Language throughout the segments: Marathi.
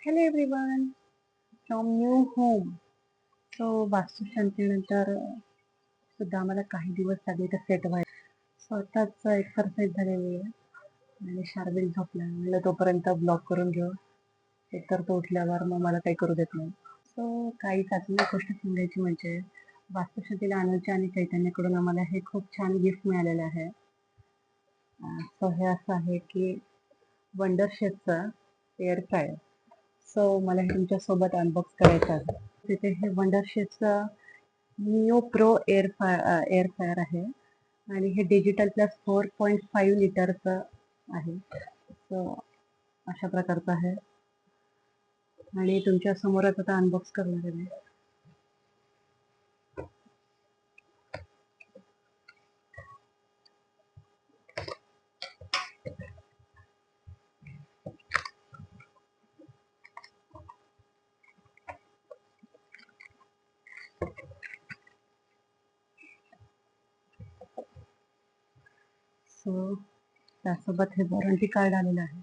Hello everyone from new home. So वास्तुशांतीनंतर सुद्धा आम्हाला काही दिवस लागले तर सेट व्हायला. स्वतःच एक्सरसाइज झालेली आहे आणि शार्विक झोपला. म्हणलं तोपर्यंत ब्लॉग करून घेऊ, एकतर तो उठल्यावर मग मला काही करू देत नाही. सो काही चाचणी गोष्ट सांगायची म्हणजे वास्तुशांतीला अनुजा आणि चैतन्याकडून आम्हाला हे खूप छान गिफ्ट मिळालेलं आहे. सो हे असं आहे की वंडर शेफचा एअर फ्रायर. सो मला हे तुमच्या सोबत अनबॉक्स करायचं आहे. तिथे हे वंडर शेफचा निओ प्रो एअर फ्रायर आहे आणि हे डिजिटल प्लस 4.5 लिटरचं आहे. सो अशा प्रकारचं आहे आणि तुमच्या समोरच आता अनबॉक्स करणार आहे. सो त्यासोबत हे वॉरंटी कार्ड आलेलं आहे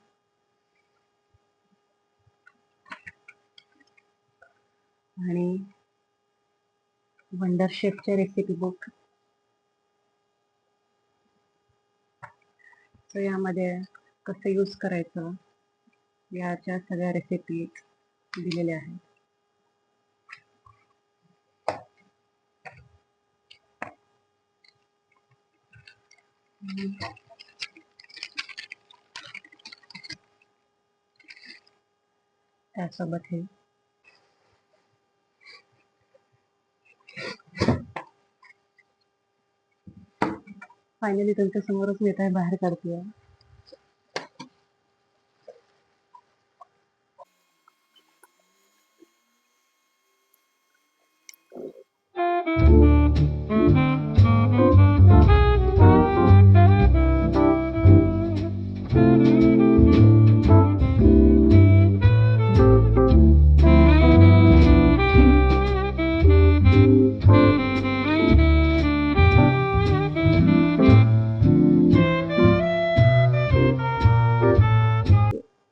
आणि वंडर शेफचे रेसिपी बुक. सो यामध्ये कसं यूज करायचं याच्या सगळ्या रेसिपी दिलेल्या आहेत. त्यासोबत हे फायनली तुमच्या समोरच मी काय बाहेर काढते.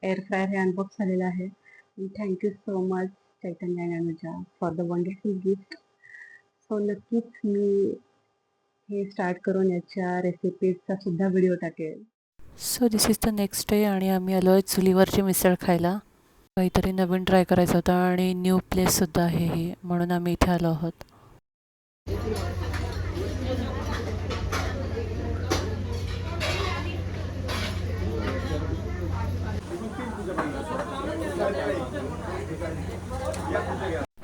एअर फ्रायर हे अनबॉक्स झालेलं आहे. थँक्यू सो मच चैतन्य आणि Anuja for the wonderful gift. So नक्कीच मी हे स्टार्ट करून याच्या रेसिपीजचा सुद्धा व्हिडिओ टाकेल. So this is the next day आणि आम्ही आलो आहे चुलीवरची मिसळ खायला. काहीतरी नवीन ट्राय करायचं होतं आणि न्यू प्लेससुद्धा आहे ही, म्हणून आम्ही इथे आलो आहोत.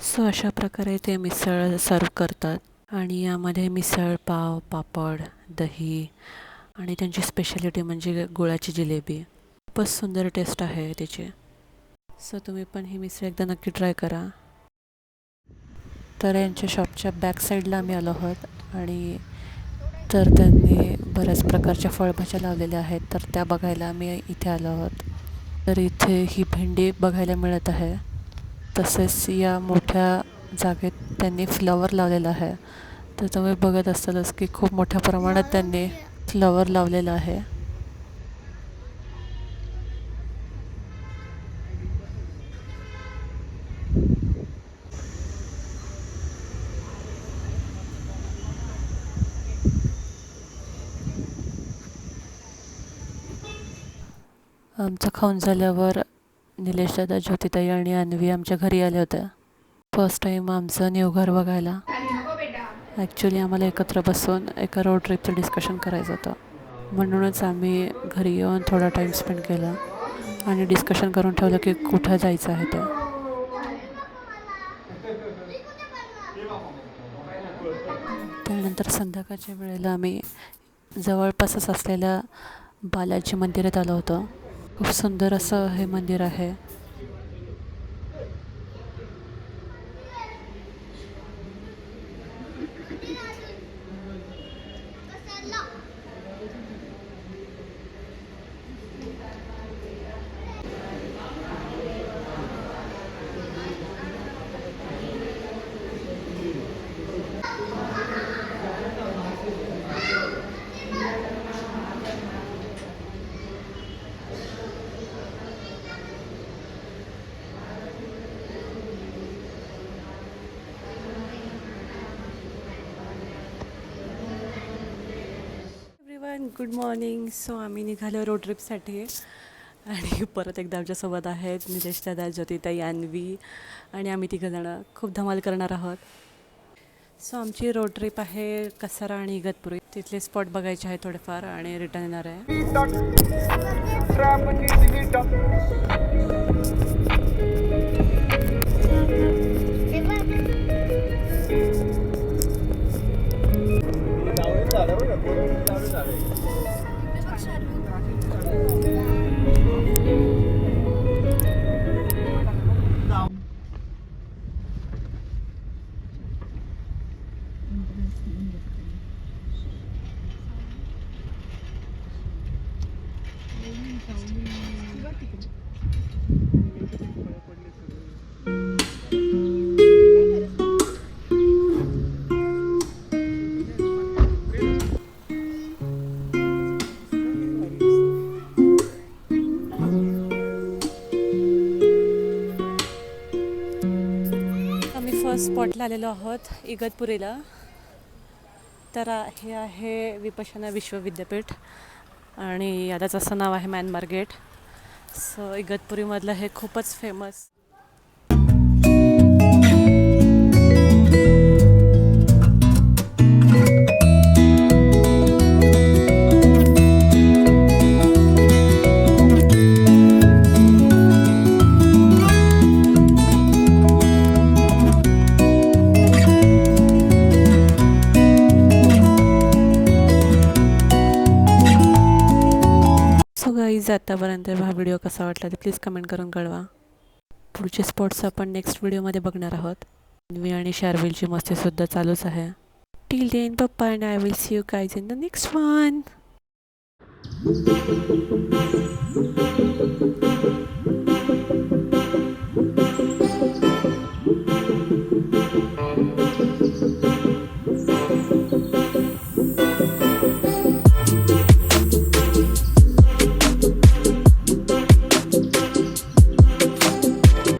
सो अशा प्रकारे ते मिसळ सर्व करतात आणि यामध्ये मिसळ पाव, पापड, दही आणि त्यांची स्पेशालिटी म्हणजे गुळाची जिलेबी. खूपच सुंदर टेस्ट आहे त्याची. सो तुम्ही पण ही मिसळ एकदा नक्की ट्राय करा. तर यांच्या शॉपच्या बॅक साईडला आम्ही आलो आहोत आणि तर त्यांनी बऱ्याच प्रकारच्या फळभाज्या लावलेल्या आहेत, तर त्या बघायला आम्ही इथे आलो आहोत. तर इथे ही भेंडी बघायला मिळत आहे. तसेच या मोठ्या जागेत त्यांनी फ्लॉवर लावलेला आहे. तर तुम्ही बघत असालच की खूप मोठ्या प्रमाणात त्यांनी फ्लॉवर लावलेला आहे. आमचं खाऊन झाल्यावर निलेश दादा, ज्योतिताई आणि अन्वी आमच्या घरी आल्या होत्या. फर्स्ट टाईम आमचं न्यू घर बघायला. ॲक्च्युली आम्हाला एकत्र बसून एका रोड ट्रिपचं डिस्कशन करायचं होतं, म्हणूनच आम्ही घरी येऊन थोडा टाईम स्पेंड केला आणि डिस्कशन करून ठेवलं की कुठं जायचं आहे ते. त्यानंतर संध्याकाळच्या वेळेला आम्ही जवळपासच असलेल्या बालाजी मंदिरात आलो होतो. खूप सुंदर असं हे मंदिर आहे. Good morning. सो आम्ही निघालो रोड ट्रिपसाठी आणि परत एकदा आमच्यासोबत आहेत निलेश दादा, ज्योतिताई, अन्वी आणि आम्ही तिघंजणं खूप धमाल करणार आहोत. सो आमची रोड ट्रिप आहे कसारा आणि इगतपुरी. तिथले स्पॉट बघायचे आहे थोडेफार आणि रिटर्न येणार आहे. आम्ही फर्स्ट स्पॉटला आलेलो आहोत इगतपुरीला. तर हे आहे विपश्यना विश्वविद्यापीठ आणि यालाच असं नाव आहे म्यानमार गेट. सो इगतपुरीमधलं हे खूपच फेमस. सो गाईज, आतापर्यंत हा व्हिडिओ कसा वाटला ते प्लीज कमेंट करून कळवा. पुढचे स्पॉट्स आपण नेक्स्ट व्हिडिओमध्ये बघणार आहोत. अन्वी आणि शार्विलची मस्तीसुद्धा चालूच आहे. टिल देन पप्पा and I will see you guys in the next one.